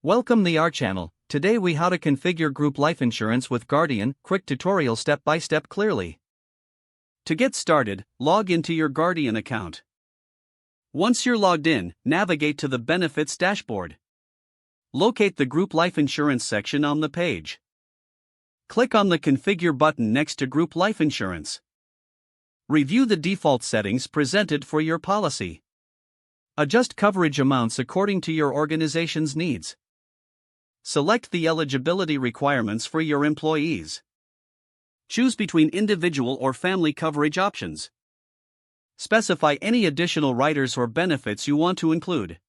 Welcome to our channel. Today we how to configure group life insurance with Guardian, quick tutorial step by step clearly. To get started, log into your Guardian account. Once you're logged in, navigate to the benefits dashboard. Locate the group life insurance section on the page. Click on the configure button next to group life insurance. Review the default settings presented for your policy. Adjust coverage amounts according to your organization's needs. Select the eligibility requirements for your employees. Choose between individual or family coverage options. Specify any additional riders or benefits you want to include.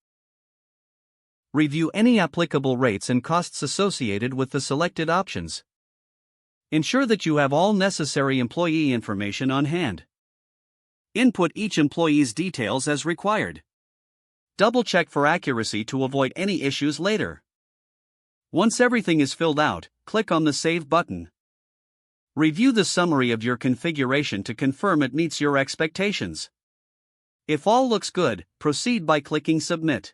Review any applicable rates and costs associated with the selected options. Ensure that you have all necessary employee information on hand. Input each employee's details as required. Double-check for accuracy to avoid any issues later. Once everything is filled out, click on the Save button. Review the summary of your configuration to confirm it meets your expectations. If all looks good, proceed by clicking Submit.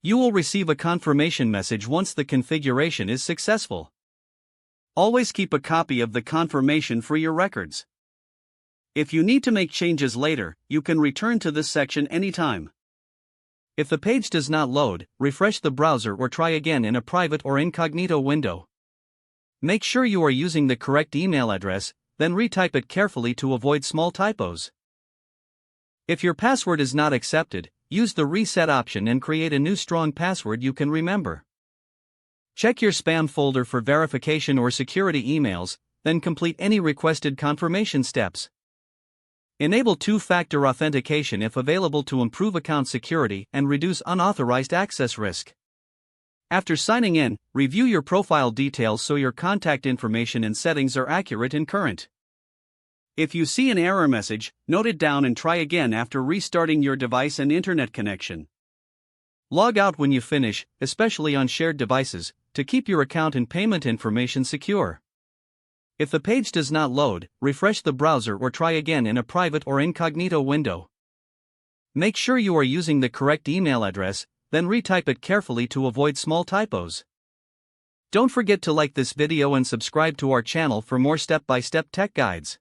You will receive a confirmation message once the configuration is successful. Always keep a copy of the confirmation for your records. If you need to make changes later, you can return to this section anytime. If the page does not load, refresh the browser or try again in a private or incognito window. Make sure you are using the correct email address, then retype it carefully to avoid small typos. If your password is not accepted, use the reset option and create a new strong password you can remember. Check your spam folder for verification or security emails, then complete any requested confirmation steps. Enable two-factor authentication if available to improve account security and reduce unauthorized access risk. After signing in, review your profile details so your contact information and settings are accurate and current. If you see an error message, note it down and try again after restarting your device and internet connection. Log out when you finish, especially on shared devices, to keep your account and payment information secure. If the page does not load, refresh the browser or try again in a private or incognito window. Make sure you are using the correct email address, then retype it carefully to avoid small typos. Don't forget to like this video and subscribe to our channel for more step-by-step tech guides.